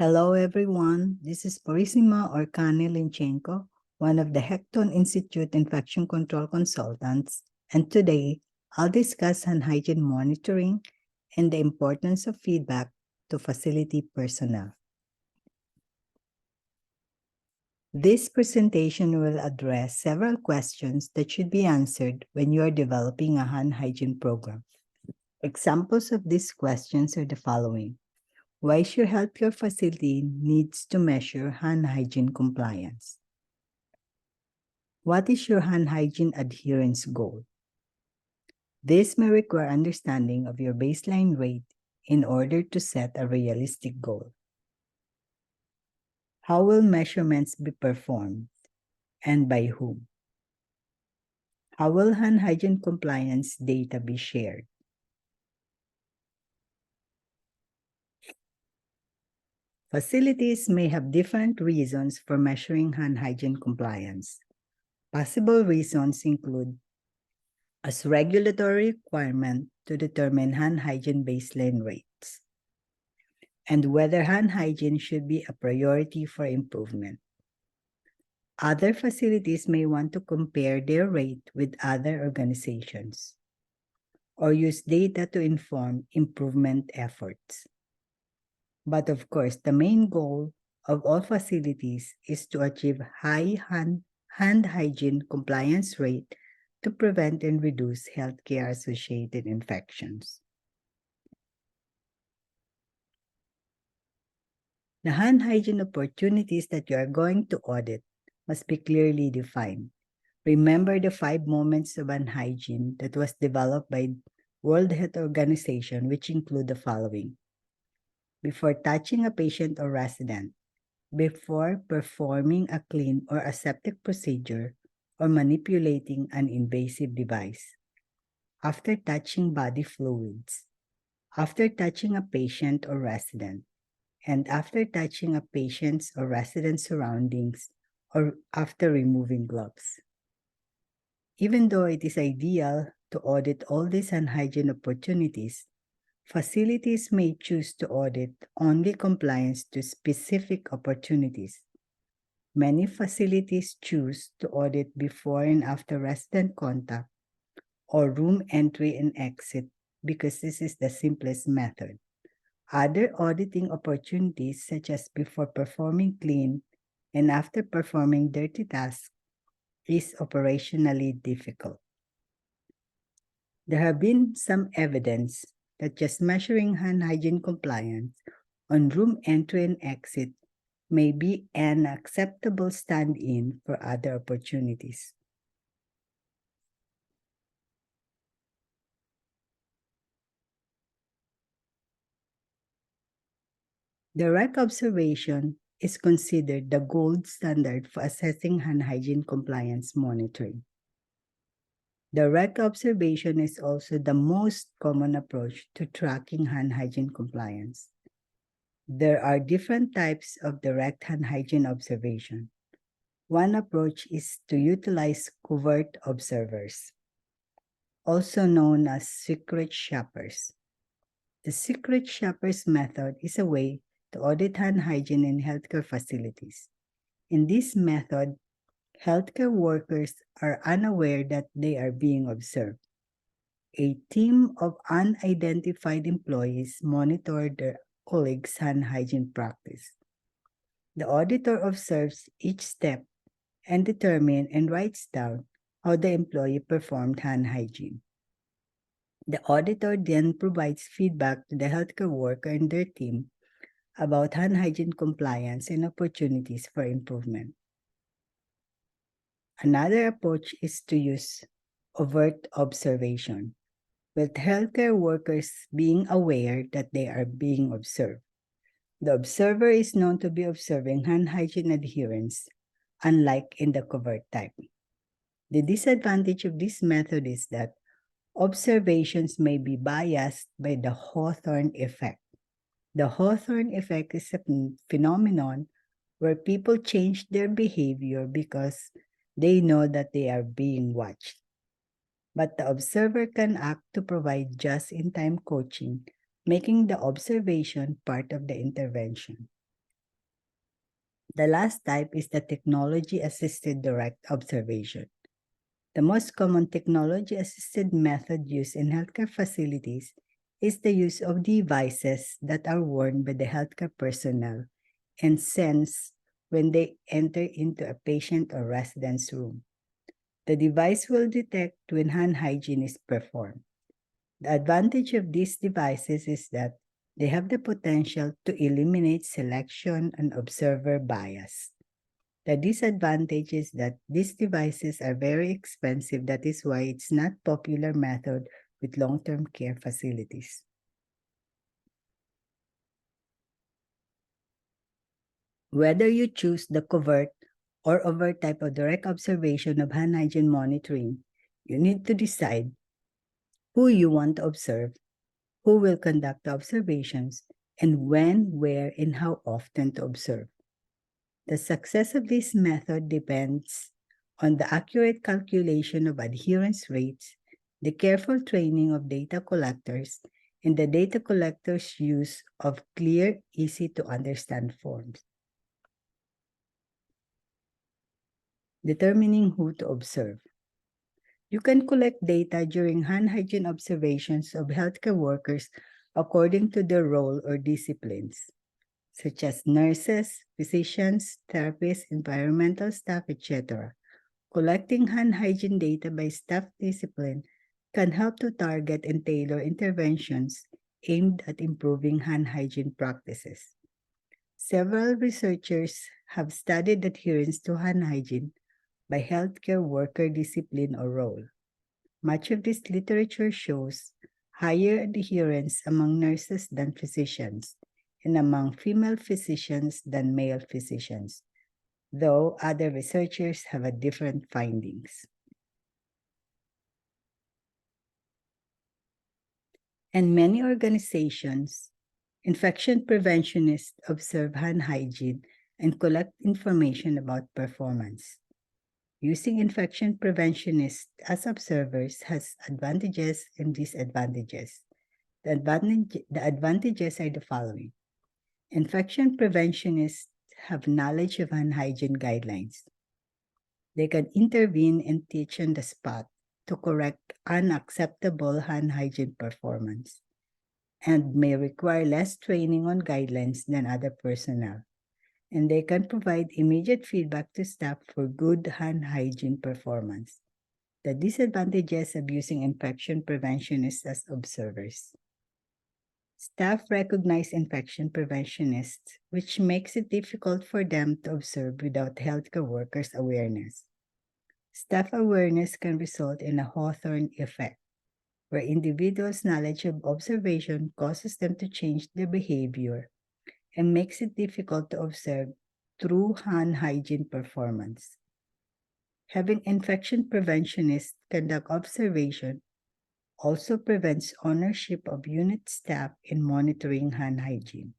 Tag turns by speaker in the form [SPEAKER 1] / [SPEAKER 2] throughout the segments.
[SPEAKER 1] Hello, everyone. This is Porissima Orkani-Linchenko, one of the Hecton Institute Infection Control Consultants, and today I'll discuss hand hygiene monitoring and the importance of feedback to facility personnel. This presentation will address several questions that should be answered when you are developing a hand hygiene program. Examples of these questions are the following. Why is your healthcare facility needs to measure hand hygiene compliance? What is your hand hygiene adherence goal? This may require understanding of your baseline rate in order to set a realistic goal. How will measurements be performed and by whom? How will hand hygiene compliance data be shared? Facilities may have different reasons for measuring hand hygiene compliance. Possible reasons include as regulatory requirement to determine hand hygiene baseline rates, and whether hand hygiene should be a priority for improvement. Other facilities may want to compare their rate with other organizations or use data to inform improvement efforts. But of course, the main goal of all facilities is to achieve high hand hygiene compliance rate to prevent and reduce healthcare-associated infections. The hand hygiene opportunities that you are going to audit must be clearly defined. Remember the 5 moments of hand hygiene that was developed by World Health Organization, which include the following. Before touching a patient or resident, before performing a clean or aseptic procedure or manipulating an invasive device, after touching body fluids, after touching a patient or resident, and after touching a patient's or resident's surroundings or after removing gloves. Even though it is ideal to audit all these hand hygiene opportunities, facilities may choose to audit only compliance to specific opportunities. Many facilities choose to audit before and after resident contact or room entry and exit because this is the simplest method. Other auditing opportunities, such as before performing clean and after performing dirty tasks, is operationally difficult. There have been some evidence that just measuring hand hygiene compliance on room entry and exit may be an acceptable stand-in for other opportunities. Direct observation is considered the gold standard for assessing hand hygiene compliance monitoring. Direct observation is also the most common approach to tracking hand hygiene compliance. There are different types of direct hand hygiene observation. One approach is to utilize covert observers, also known as secret shoppers. The secret shoppers method is a way to audit hand hygiene in healthcare facilities. In this method, healthcare workers are unaware that they are being observed. A team of unidentified employees monitor their colleagues' hand hygiene practice. The auditor observes each step and determines and writes down how the employee performed hand hygiene. The auditor then provides feedback to the healthcare worker and their team about hand hygiene compliance and opportunities for improvement. Another approach is to use overt observation, with healthcare workers being aware that they are being observed. The observer is known to be observing hand hygiene adherence, unlike in the covert type. The disadvantage of this method is that observations may be biased by the Hawthorne effect. The Hawthorne effect is a phenomenon where people change their behavior because they know that they are being watched. But the observer can act to provide just-in-time coaching, making the observation part of the intervention. The last type is the technology-assisted direct observation. The most common technology-assisted method used in healthcare facilities is the use of devices that are worn by the healthcare personnel and sense when they enter into a patient or resident's room. The device will detect when hand hygiene is performed. The advantage of these devices is that they have the potential to eliminate selection and observer bias. The disadvantage is that these devices are very expensive. That is why it's not a popular method with long-term care facilities. Whether you choose the covert or overt type of direct observation of hand hygiene monitoring, you need to decide who you want to observe, who will conduct the observations, and when, where, and how often to observe. The success of this method depends on the accurate calculation of adherence rates, the careful training of data collectors, and the data collectors' use of clear, easy-to-understand forms. Determining who to observe. You can collect data during hand hygiene observations of healthcare workers according to their role or disciplines, such as nurses, physicians, therapists, environmental staff, etc. Collecting hand hygiene data by staff discipline can help to target and tailor interventions aimed at improving hand hygiene practices. Several researchers have studied adherence to hand hygiene by healthcare worker discipline or role. Much of this literature shows higher adherence among nurses than physicians and among female physicians than male physicians, though other researchers have different findings. And many organizations, infection preventionists observe hand hygiene and collect information about performance. Using infection preventionists as observers has advantages and disadvantages. The advantages are the following. Infection preventionists have knowledge of hand hygiene guidelines. They can intervene and teach on the spot to correct unacceptable hand hygiene performance and may require less training on guidelines than other personnel. And they can provide immediate feedback to staff for good hand hygiene performance. The disadvantages of using infection preventionists as observers. Staff recognize infection preventionists, which makes it difficult for them to observe without healthcare workers' awareness. Staff awareness can result in a Hawthorne effect, where individuals' knowledge of observation causes them to change their behavior and makes it difficult to observe true hand hygiene performance. Having infection preventionists conduct observation also prevents ownership of unit staff in monitoring hand hygiene.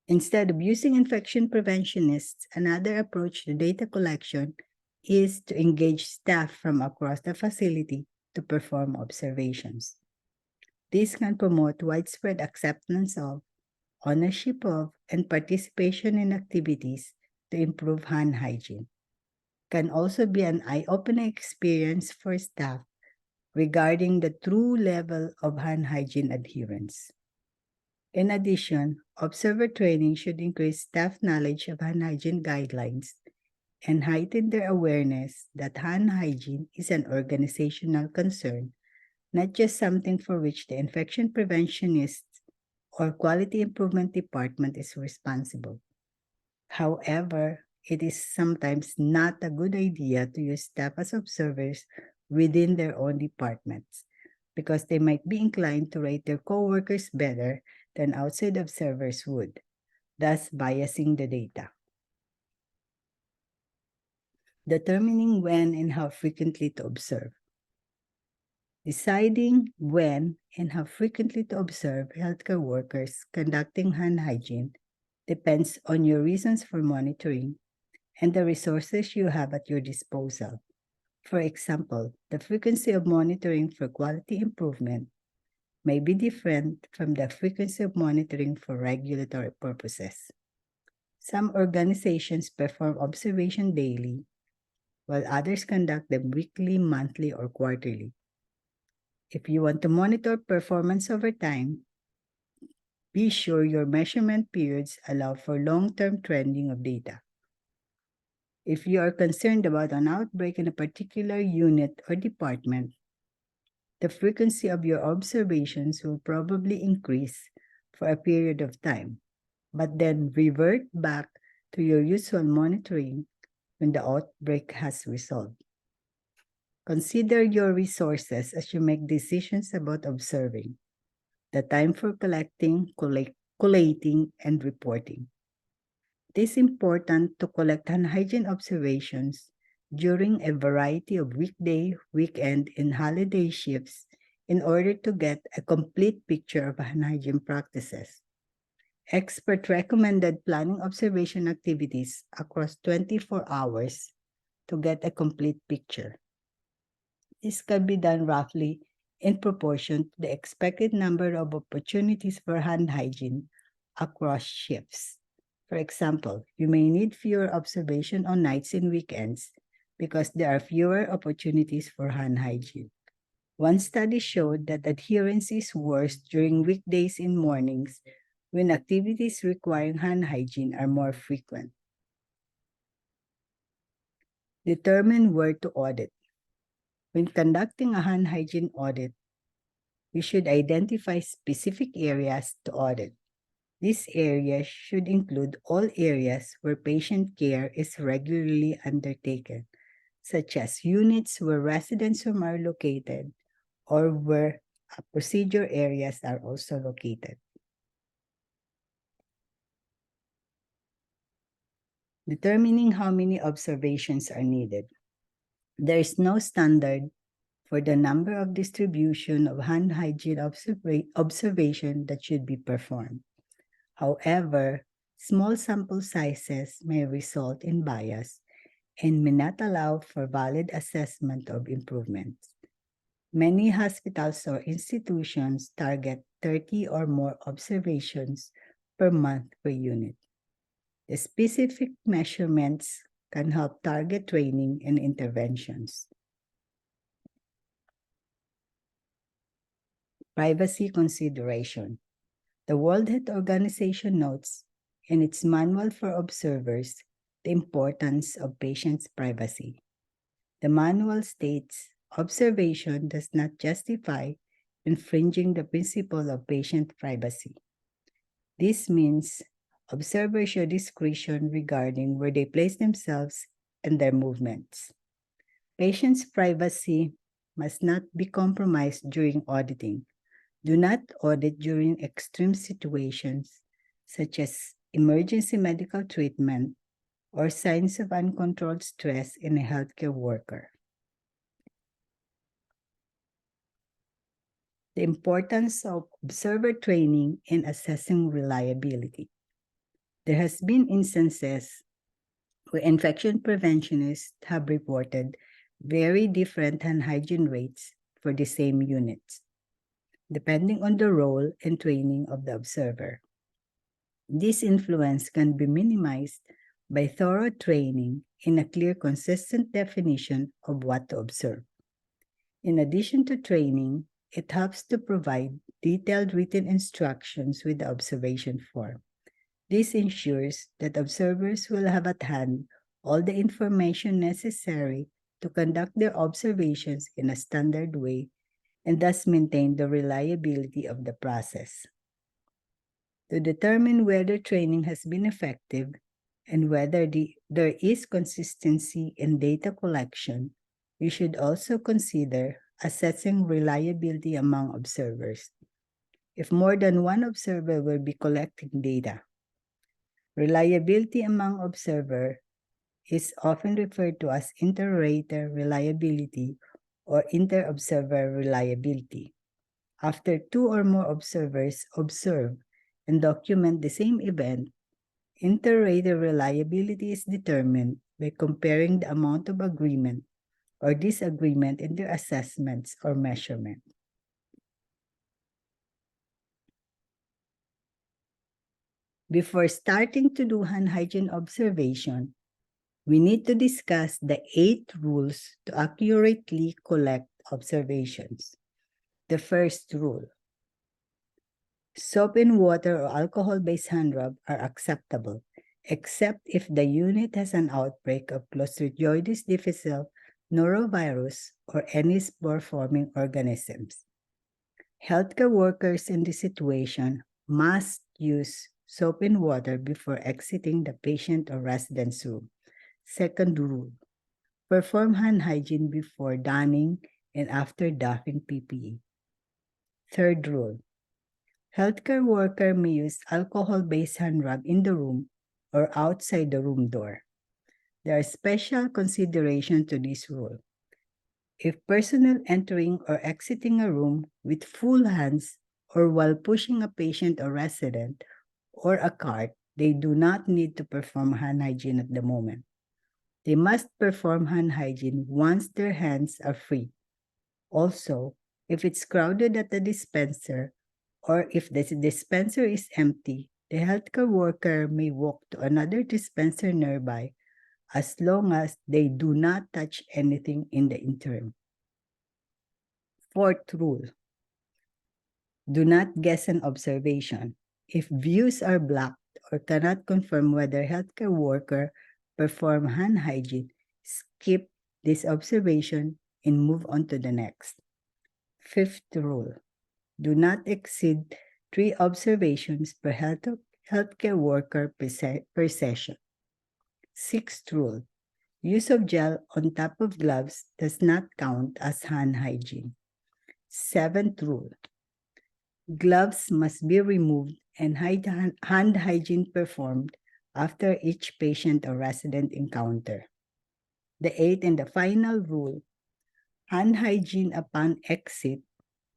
[SPEAKER 1] Instead of using infection preventionists, another approach to data collection is to engage staff from across the facility to perform observations. This can promote widespread acceptance of, ownership of, and participation in activities to improve hand hygiene. Can also be an eye-opening experience for staff regarding the true level of hand hygiene adherence. In addition, observer training should increase staff knowledge of hand hygiene guidelines and heighten their awareness that hand hygiene is an organizational concern, not just something for which the infection preventionist or quality improvement department is responsible. However, it is sometimes not a good idea to use staff as observers within their own departments because they might be inclined to rate their coworkers better than outside observers would, thus biasing the data. Determining when and how frequently to observe. Deciding when and how frequently to observe healthcare workers conducting hand hygiene depends on your reasons for monitoring and the resources you have at your disposal. For example, the frequency of monitoring for quality improvement may be different from the frequency of monitoring for regulatory purposes. Some organizations perform observation daily, while others conduct them weekly, monthly, or quarterly. If you want to monitor performance over time, be sure your measurement periods allow for long-term trending of data. If you are concerned about an outbreak in a particular unit or department, the frequency of your observations will probably increase for a period of time, but then revert back to your usual monitoring when the outbreak has resolved. Consider your resources as you make decisions about observing, the time for collecting, collating, and reporting. It is important to collect hand hygiene observations during a variety of weekday, weekend, and holiday shifts in order to get a complete picture of hand hygiene practices. Expert recommended planning observation activities across 24 hours to get a complete picture. This can be done roughly in proportion to the expected number of opportunities for hand hygiene across shifts. For example, you may need fewer observation on nights and weekends because there are fewer opportunities for hand hygiene. One study showed that adherence is worse during weekdays in mornings when activities requiring hand hygiene are more frequent. Determine where to audit. When conducting a hand hygiene audit, you should identify specific areas to audit. These areas should include all areas where patient care is regularly undertaken, such as units where residents' homes are located or where procedure areas are also located. Determining how many observations are needed. There is no standard for the number of distribution of hand hygiene observation that should be performed. However, small sample sizes may result in bias and may not allow for valid assessment of improvements. Many hospitals or institutions target 30 or more observations per month per unit. The specific measurements can help target training and interventions. Privacy consideration. The World Health Organization notes in its manual for observers the importance of patients' privacy. The manual states observation does not justify infringing the principle of patient privacy. This means observers show discretion regarding where they place themselves and their movements. Patients' privacy must not be compromised during auditing. Do not audit during extreme situations such as emergency medical treatment or signs of uncontrolled stress in a healthcare worker. The importance of observer training in assessing reliability. There has been instances where infection preventionists have reported very different hand hygiene rates for the same units, depending on the role and training of the observer. This influence can be minimized by thorough training in a clear, consistent definition of what to observe. In addition to training, it helps to provide detailed written instructions with the observation form. This ensures that observers will have at hand all the information necessary to conduct their observations in a standard way and thus maintain the reliability of the process. To determine whether training has been effective and whether there is consistency in data collection, you should also consider assessing reliability among observers. If more than one observer will be collecting data, reliability among observers is often referred to as inter-rater reliability or inter-observer reliability. After two or more observers observe and document the same event, inter-rater reliability is determined by comparing the amount of agreement or disagreement in their assessments or measurement. Before starting to do hand hygiene observation, we need to discuss the 8 rules to accurately collect observations. The first rule: soap and water or alcohol-based hand rub are acceptable, except if the unit has an outbreak of Clostridioides difficile, norovirus, or any spore-forming organisms. Healthcare workers in this situation must use soap and water before exiting the patient or resident's room. Second rule: perform hand hygiene before donning and after doffing PPE. Third rule: healthcare worker may use alcohol-based hand rub in the room or outside the room door. There are special considerations to this rule. If personnel entering or exiting a room with full hands or while pushing a patient or resident or a cart, they do not need to perform hand hygiene at the moment. They must perform hand hygiene once their hands are free. Also, if it's crowded at the dispenser or if the dispenser is empty, the healthcare worker may walk to another dispenser nearby as long as they do not touch anything in the interim. Fourth rule: do not guess an observation. If views are blocked or cannot confirm whether healthcare worker perform hand hygiene, skip this observation and move on to the next. Fifth rule: do not exceed 3 observations per healthcare worker per session. Sixth rule: use of gel on top of gloves does not count as hand hygiene. Seventh rule: gloves must be removed and hand hygiene performed after each patient or resident encounter. The eighth and the final rule: hand hygiene upon exit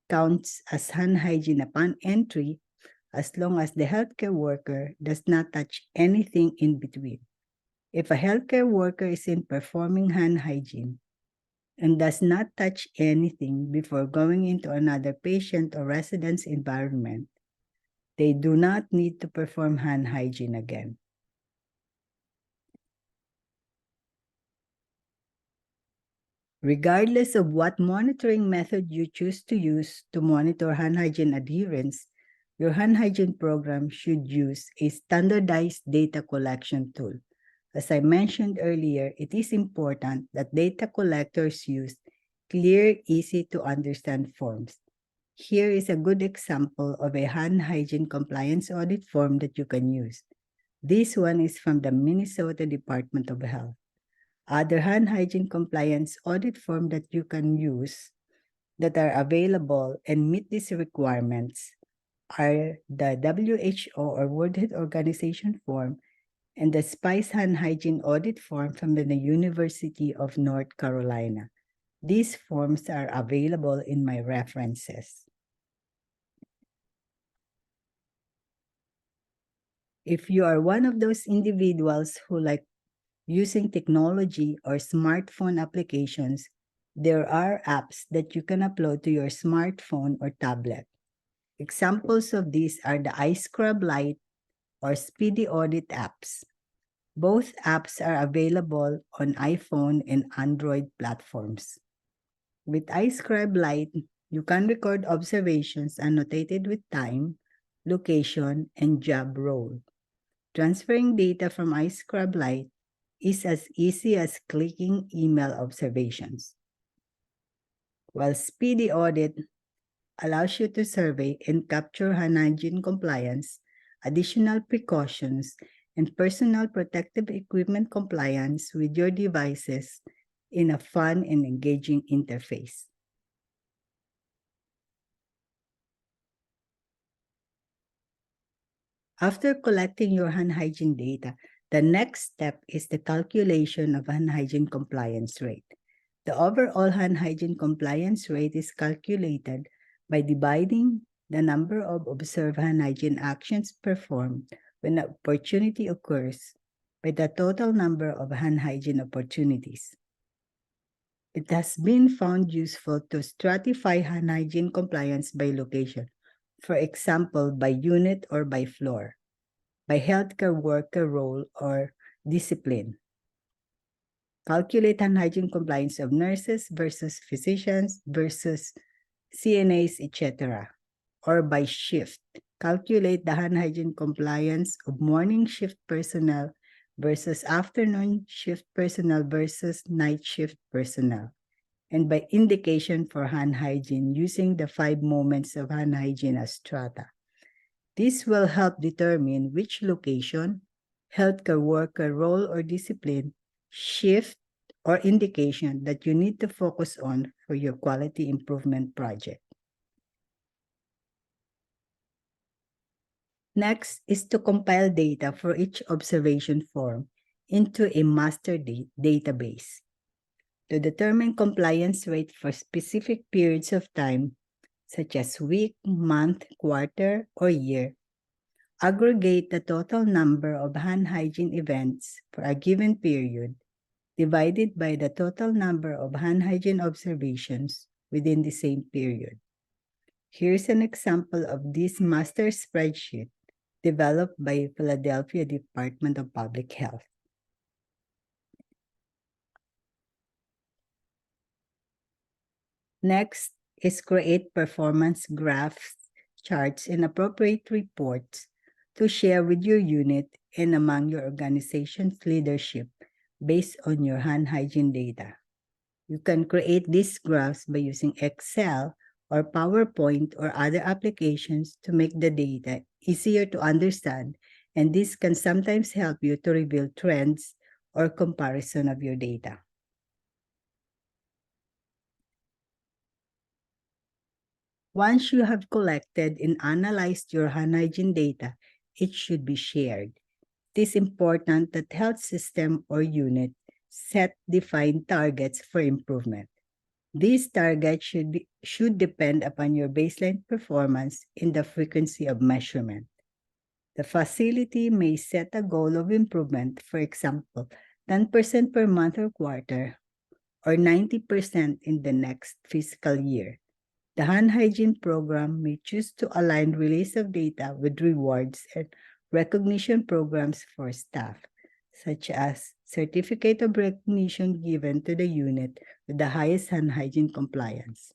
[SPEAKER 1] counts as hand hygiene upon entry as long as the healthcare worker does not touch anything in between. If a healthcare worker is in performing hand hygiene and does not touch anything before going into another patient or resident's environment, they do not need to perform hand hygiene again. Regardless of what monitoring method you choose to use to monitor hand hygiene adherence, your hand hygiene program should use a standardized data collection tool. As I mentioned earlier, it is important that data collectors use clear, easy-to-understand forms. Here is a good example of a hand hygiene compliance audit form that you can use. This one is from the Minnesota Department of Health. Other hand hygiene compliance audit form that you can use that are available and meet these requirements are the WHO or World Health Organization form and the SPICE hand hygiene audit form from the University of North Carolina. These forms are available in my references. If you are one of those individuals who like using technology or smartphone applications, there are apps that you can upload to your smartphone or tablet. Examples of these are the iScrub Lite or Speedy Audit apps. Both apps are available on iPhone and Android platforms. With iScribe Lite, you can record observations annotated with time, location, and job role. Transferring data from iScribe Lite is as easy as clicking email observations, while Speedy Audit allows you to survey and capture hand hygiene compliance, additional precautions, and personal protective equipment compliance with your devices in a fun and engaging interface. After collecting your hand hygiene data, the next step is the calculation of hand hygiene compliance rate. The overall hand hygiene compliance rate is calculated by dividing the number of observed hand hygiene actions performed when an opportunity occurs by the total number of hand hygiene opportunities. It has been found useful to stratify hand hygiene compliance by location, for example, by unit or by floor. by healthcare worker role or discipline. Calculate hand hygiene compliance of nurses versus physicians versus CNAs, etc. Or by shift. Calculate the hand hygiene compliance of morning shift personnel versus afternoon shift personnel versus night shift personnel. And by indication for hand hygiene using the 5 moments of hand hygiene as strata. This will help determine which location, healthcare worker role or discipline, shift, or indication that you need to focus on for your quality improvement project. Next is to compile data for each observation form into a master database. To determine compliance rate for specific periods of time, such as week, month, quarter, or year, aggregate the total number of hand hygiene events for a given period divided by the total number of hand hygiene observations within the same period. Here's an example of this master spreadsheet developed by Philadelphia Department of Public Health. Next is create performance graphs, charts, and appropriate reports to share with your unit and among your organization's leadership based on your hand hygiene data. You can create these graphs by using Excel or PowerPoint or other applications to make the data easier to understand, and this can sometimes help you to reveal trends or comparison of your data. Once you have collected and analyzed your hand hygiene data, it should be shared. It is important that health system or unit set defined targets for improvement. These targets should depend upon your baseline performance in the frequency of measurement. The facility may set a goal of improvement, for example, 10% per month or quarter, or 90% in the next fiscal year. The hand hygiene program may choose to align release of data with rewards and recognition programs for staff, such as certificate of recognition given to the unit with the highest hand hygiene compliance.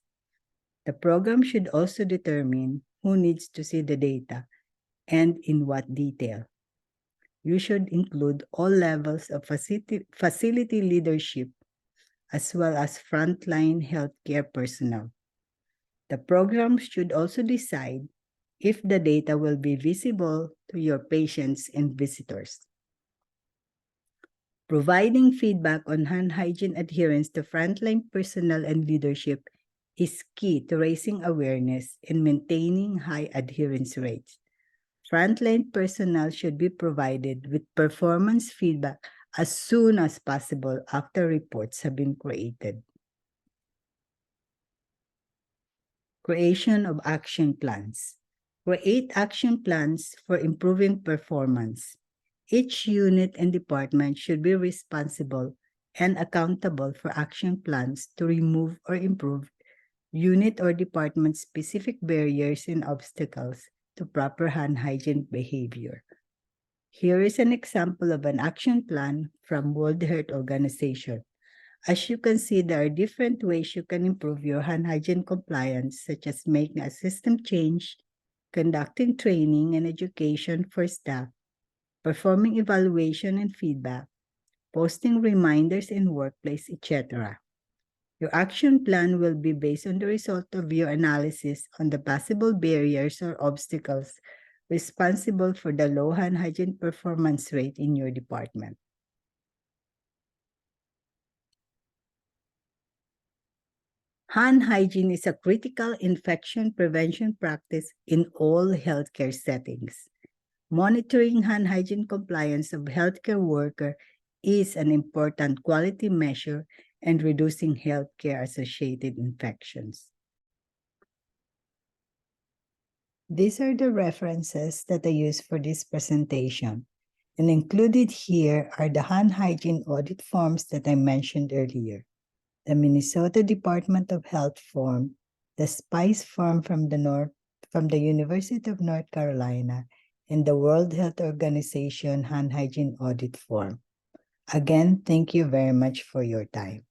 [SPEAKER 1] The program should also determine who needs to see the data and in what detail. You should include all levels of facility leadership as well as frontline healthcare personnel. The program should also decide if the data will be visible to your patients and visitors. Providing feedback on hand hygiene adherence to frontline personnel and leadership is key to raising awareness and maintaining high adherence rates. Frontline personnel should be provided with performance feedback as soon as possible after reports have been created. Creation of action plans. Create action plans for improving performance. Each unit and department should be responsible and accountable for action plans to remove or improve unit or department-specific barriers and obstacles to proper hand hygiene behavior. Here is an example of an action plan from World Health Organization. As you can see, there are different ways you can improve your hand hygiene compliance, such as making a system change, conducting training and education for staff, performing evaluation and feedback, posting reminders in workplace, etc. Your action plan will be based on the result of your analysis on the possible barriers or obstacles responsible for the low hand hygiene performance rate in your department. Hand hygiene is a critical infection prevention practice in all healthcare settings. Monitoring hand hygiene compliance of healthcare workers is an important quality measure and reducing healthcare-associated infections. These are the references that I use for this presentation, and included here are the hand hygiene audit forms that I mentioned earlier, the Minnesota Department of Health form, the SPICE form from the University of North Carolina, in the World Health Organization hand hygiene audit form. Again, thank you very much for your time.